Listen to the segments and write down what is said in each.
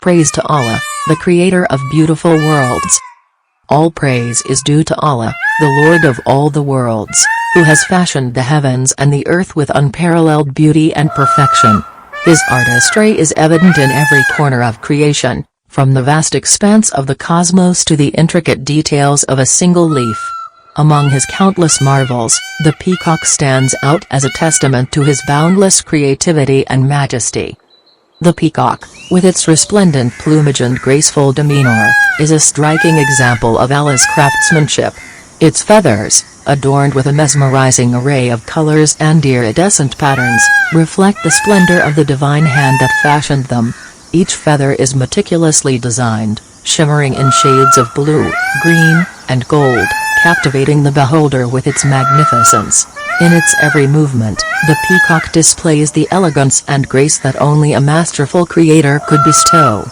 Praise to Allah, the creator of beautiful worlds. All praise is due to Allah, the Lord of all the worlds, who has fashioned the heavens and the earth with unparalleled beauty and perfection. His artistry is evident in every corner of creation, from the vast expanse of the cosmos to the intricate details of a single leaf. Among his countless marvels, the peacock stands out as a testament to his boundless creativity and majesty. The peacock, with its resplendent plumage and graceful demeanor, is a striking example of Allah's craftsmanship. Its feathers, adorned with a mesmerizing array of colors and iridescent patterns, reflect the splendor of the divine hand that fashioned them. Each feather is meticulously designed, shimmering in shades of blue, green, and gold, captivating the beholder with its magnificence. In its every movement, the peacock displays the elegance and grace that only a masterful creator could bestow.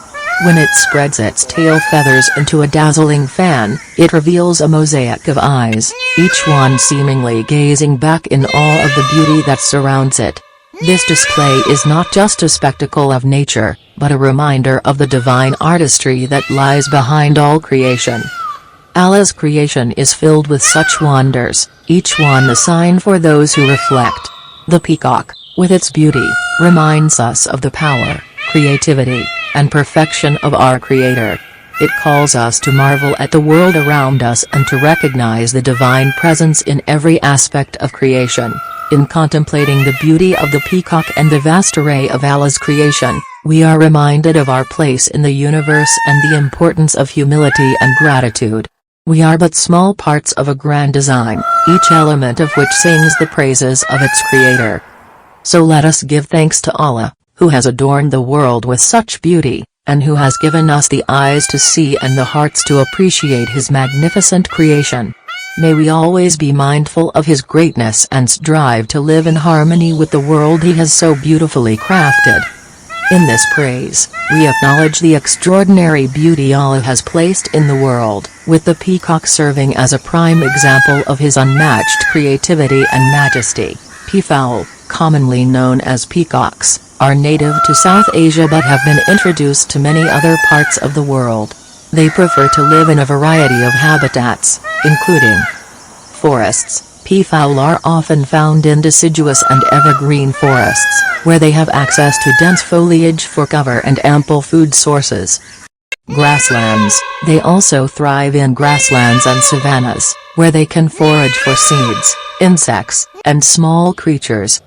When it spreads its tail feathers into a dazzling fan, it reveals a mosaic of eyes, each one seemingly gazing back in awe of the beauty that surrounds it. This display is not just a spectacle of nature, but a reminder of the divine artistry that lies behind all creation. Allah's creation is filled with such wonders, each one a sign for those who reflect. The peacock, with its beauty, reminds us of the power, creativity, and perfection of our Creator. It calls us to marvel at the world around us and to recognize the divine presence in every aspect of creation. In contemplating the beauty of the peacock and the vast array of Allah's creation, we are reminded of our place in the universe and the importance of humility and gratitude. We are but small parts of a grand design, each element of which sings the praises of its creator. So let us give thanks to Allah, who has adorned the world with such beauty, and who has given us the eyes to see and the hearts to appreciate his magnificent creation. May we always be mindful of his greatness and strive to live in harmony with the world he has so beautifully crafted. In this praise, we acknowledge the extraordinary beauty Allah has placed in the world, with the peacock serving as a prime example of his unmatched creativity and majesty. Peafowl, commonly known as peacocks, are native to South Asia but have been introduced to many other parts of the world. They prefer to live in a variety of habitats, including forests. Peafowl are often found in deciduous and evergreen forests, where they have access to dense foliage for cover and ample food sources. Grasslands, they also thrive in grasslands and savannas, where they can forage for seeds, insects, and small creatures.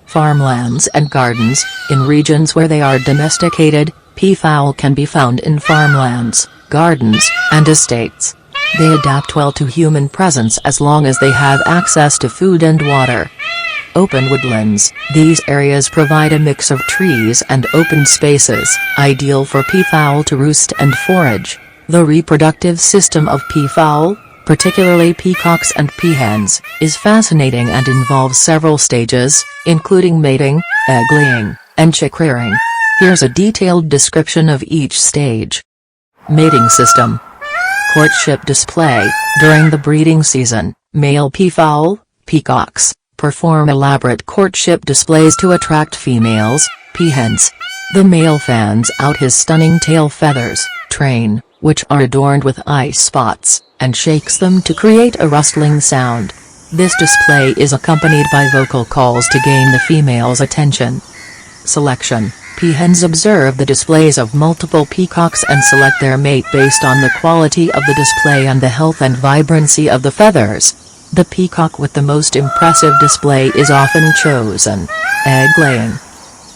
Farmlands and gardens, in regions where they are domesticated, peafowl can be found in farmlands, gardens, and estates. They adapt well to human presence as long as they have access to food and water. Open woodlands, these areas provide a mix of trees and open spaces, ideal for peafowl to roost and forage. The reproductive system of peafowl, particularly peacocks and peahens, is fascinating and involves several stages, including mating, egg-laying, and chick-rearing. Here's a detailed description of each stage. Mating system. Courtship display. During the breeding season, male peafowl, peacocks, perform elaborate courtship displays to attract females, peahens. The male fans out his stunning tail feathers, train, which are adorned with eye spots, and shakes them to create a rustling sound. This display is accompanied by vocal calls to gain the female's attention. Selection. Peahens observe the displays of multiple peacocks and select their mate based on the quality of the display and the health and vibrancy of the feathers. The peacock with the most impressive display is often chosen. Egg-laying.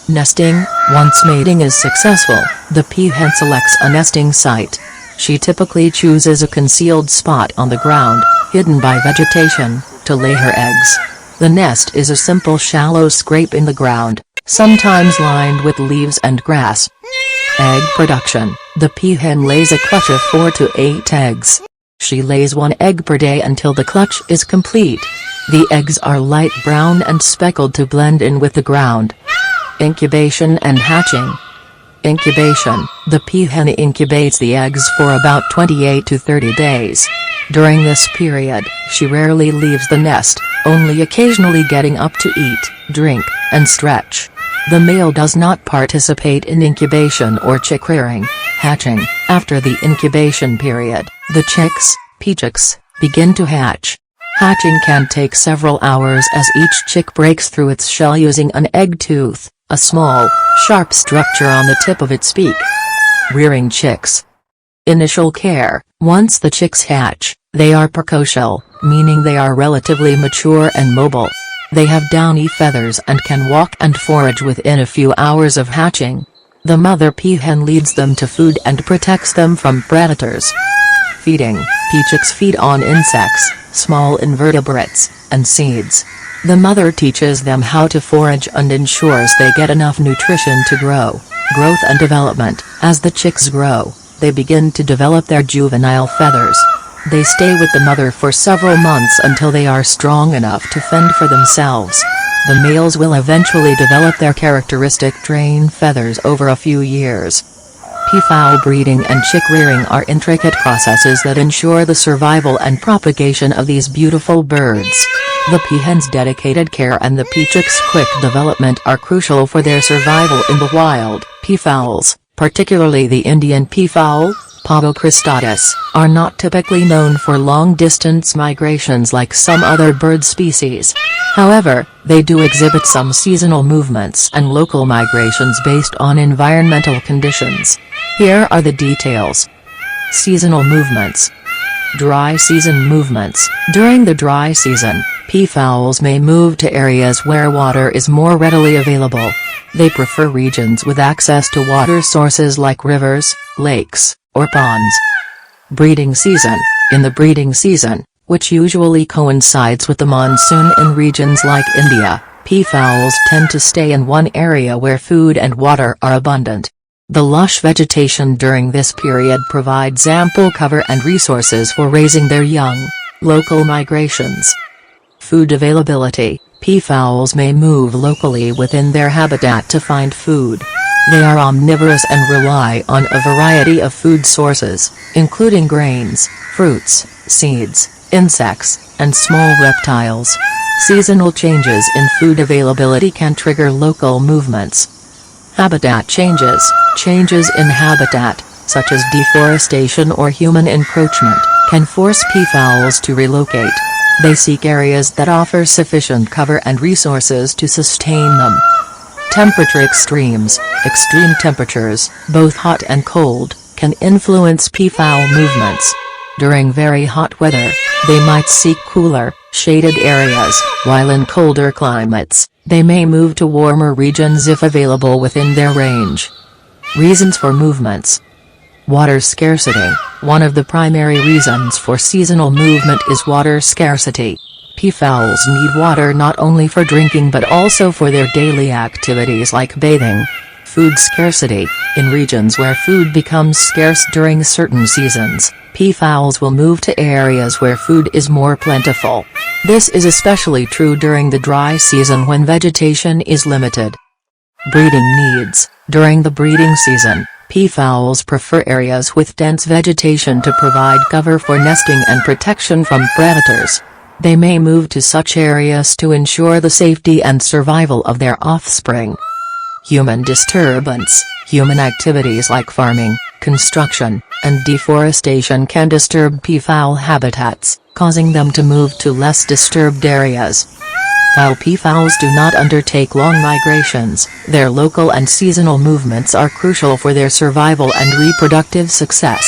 Nesting. Once mating is successful, the peahen selects a nesting site. She typically chooses a concealed spot on the ground, hidden by vegetation, to lay her eggs. The nest is a simple shallow scrape in the ground, sometimes lined with leaves and grass. Egg production. The peahen lays a clutch of 4 to 8 eggs. She lays 1 egg per day until the clutch is complete. The eggs are light brown and speckled to blend in with the ground. Incubation and hatching. Incubation. The peahen incubates the eggs for about 28 to 30 days. During this period, she rarely leaves the nest, only occasionally getting up to eat, drink, and stretch. The male does not participate in incubation or chick rearing, hatching. After the incubation period, the chicks, peachocks, begin to hatch. Hatching can take several hours as each chick breaks through its shell using an egg tooth, a small, sharp structure on the tip of its beak. Rearing chicks. Initial care. Once the chicks hatch, they are precocial, meaning they are relatively mature and mobile. They have downy feathers and can walk and forage within a few hours of hatching. The mother peahen leads them to food and protects them from predators. Feeding. Peachocks feed on insects, small invertebrates, and seeds. The mother teaches them how to forage and ensures they get enough nutrition to grow. Growth and development. As the chicks grow, they begin to develop their juvenile feathers. They stay with the mother for several months until they are strong enough to fend for themselves. The males will eventually develop their characteristic train feathers over a few years. Peafowl breeding and chick rearing are intricate processes that ensure the survival and propagation of these beautiful birds. The peahen's dedicated care and the peacock's quick development are crucial for their survival in the wild. Peafowls, particularly the Indian peafowl, Pavo cristatus, are not typically known for long-distance migrations like some other bird species. However, they do exhibit some seasonal movements and local migrations based on environmental conditions. Here are the details. Seasonal movements. Dry season movements. During the dry season, peafowls may move to areas where water is more readily available. They prefer regions with access to water sources like rivers, lakes, or ponds. Breeding season. In the breeding season, which usually coincides with the monsoon in regions like India, peafowls tend to stay in one area where food and water are abundant. The lush vegetation during this period provides ample cover and resources for raising their young. Local migrations. Food availability. Peafowls may move locally within their habitat to find food. They are omnivorous and rely on a variety of food sources, including grains, fruits, seeds, insects, and small reptiles. Seasonal changes in food availability can trigger local movements. Habitat changes. Changes in habitat, such as deforestation or human encroachment, can force peafowls to relocate. They seek areas that offer sufficient cover and resources to sustain them. Temperature extremes. Extreme temperatures, both hot and cold, can influence peafowl movements. During very hot weather, they might seek cooler, shaded areas, while in colder climates, they may move to warmer regions if available within their range. Reasons for movements. Water scarcity. One of the primary reasons for seasonal movement is water scarcity. Peafowls need water not only for drinking but also for their daily activities like bathing. Food scarcity. In regions where food becomes scarce during certain seasons, peafowls will move to areas where food is more plentiful. This is especially true during the dry season when vegetation is limited. Breeding needs. During the breeding season, peafowls prefer areas with dense vegetation to provide cover for nesting and protection from predators. They may move to such areas to ensure the safety and survival of their offspring. Human disturbance. Human activities like farming, construction, and deforestation can disturb peafowl habitats, causing them to move to less disturbed areas. While peafowls do not undertake long migrations, their local and seasonal movements are crucial for their survival and reproductive success.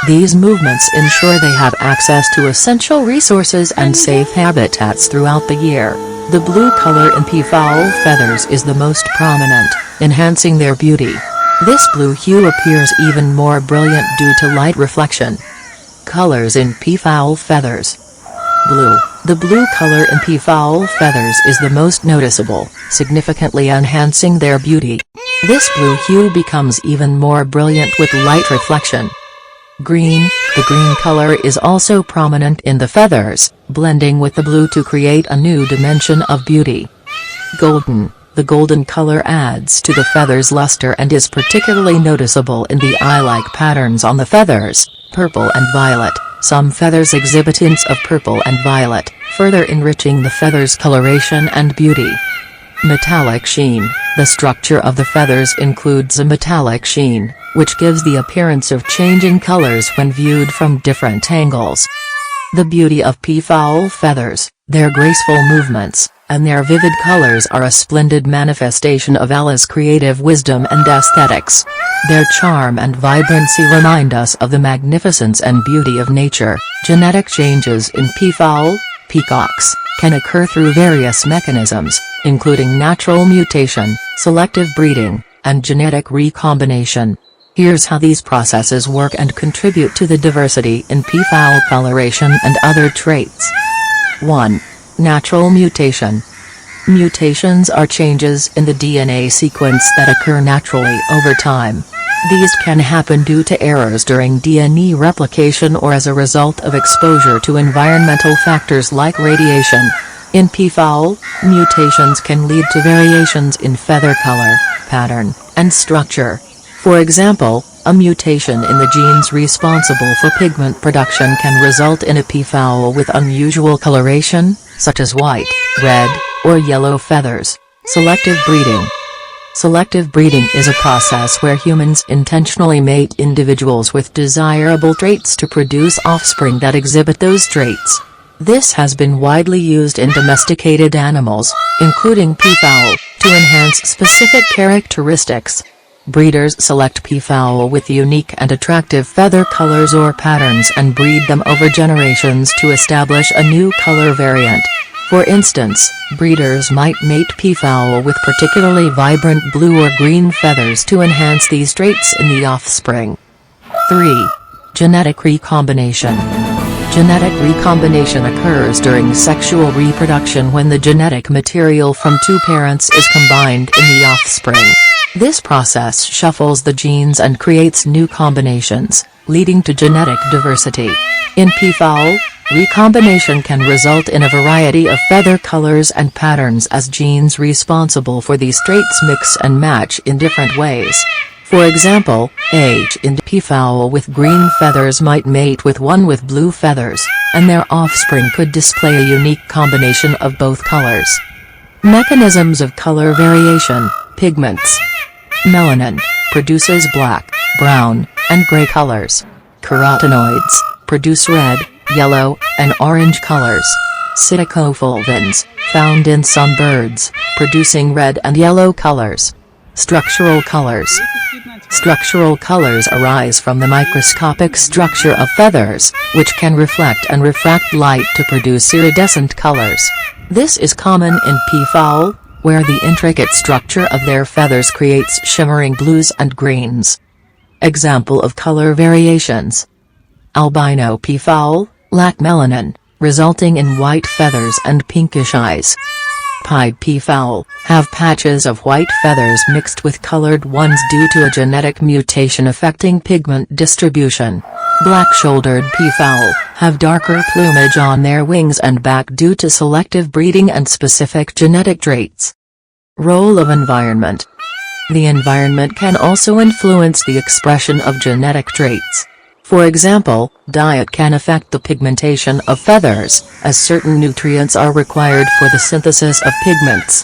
These movements ensure they have access to essential resources and safe habitats throughout the year. The blue color in peafowl feathers is the most prominent, enhancing their beauty. This blue hue appears even more brilliant due to light reflection. Colors in peafowl feathers. Blue. The blue color in peafowl feathers is the most noticeable, significantly enhancing their beauty. This blue hue becomes even more brilliant with light reflection. Green. The green color is also prominent in the feathers, blending with the blue to create a new dimension of beauty. Golden. The golden color adds to the feathers' luster and is particularly noticeable in the eye-like patterns on the feathers. Purple and violet. Some feathers exhibit hints of purple and violet, further enriching the feathers' coloration and beauty. Metallic sheen. The structure of the feathers includes a metallic sheen, which gives the appearance of changing colors when viewed from different angles. The beauty of peafowl feathers, their graceful movements, and their vivid colors are a splendid manifestation of Allah's creative wisdom and aesthetics. Their charm and vibrancy remind us of the magnificence and beauty of nature. Genetic changes in peacocks, can occur through various mechanisms, including natural mutation, selective breeding, and genetic recombination. Here's how these processes work and contribute to the diversity in peafowl coloration and other traits. 1. Natural mutation. Mutations are changes in the DNA sequence that occur naturally over time. These can happen due to errors during DNA replication or as a result of exposure to environmental factors like radiation. In peafowl, mutations can lead to variations in feather color, pattern, and structure. For example, a mutation in the genes responsible for pigment production can result in a peafowl with unusual coloration, such as white, red, or yellow feathers. Selective breeding. Selective breeding is a process where humans intentionally mate individuals with desirable traits to produce offspring that exhibit those traits. This has been widely used in domesticated animals, including peafowl, to enhance specific characteristics. Breeders select peafowl with unique and attractive feather colors or patterns and breed them over generations to establish a new color variant. For instance, breeders might mate peafowl with particularly vibrant blue or green feathers to enhance these traits in the offspring. 3. Genetic recombination. Genetic recombination occurs during sexual reproduction when the genetic material from two parents is combined in the offspring. This process shuffles the genes and creates new combinations, leading to genetic diversity. In peafowl, recombination can result in a variety of feather colors and patterns as genes responsible for these traits mix and match in different ways. For example, in peafowl with green feathers might mate with one with blue feathers, and their offspring could display a unique combination of both colors. Mechanisms of color variation. Pigments. Melanin produces black, brown, and gray colors. Carotenoids produce red, yellow, and orange colors. Psittacofulvins, found in some birds, producing red and yellow colors. Structural colors. Structural colors arise from the microscopic structure of feathers, which can reflect and refract light to produce iridescent colors. This is common in peafowl, where the intricate structure of their feathers creates shimmering blues and greens. Example of color variations. Albino peafowl lack melanin, resulting in white feathers and pinkish eyes. Pied peafowl have patches of white feathers mixed with colored ones due to a genetic mutation affecting pigment distribution. Black-shouldered peafowl have darker plumage on their wings and back due to selective breeding and specific genetic traits. Role of environment. The environment can also influence the expression of genetic traits. For example, diet can affect the pigmentation of feathers, as certain nutrients are required for the synthesis of pigments.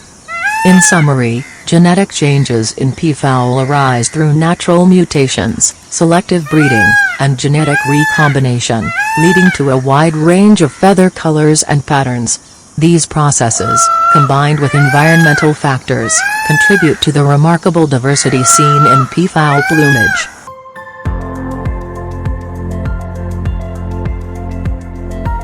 In summary, genetic changes in peafowl arise through natural mutations, selective breeding, and genetic recombination, leading to a wide range of feather colors and patterns. These processes, combined with environmental factors, contribute to the remarkable diversity seen in peafowl plumage.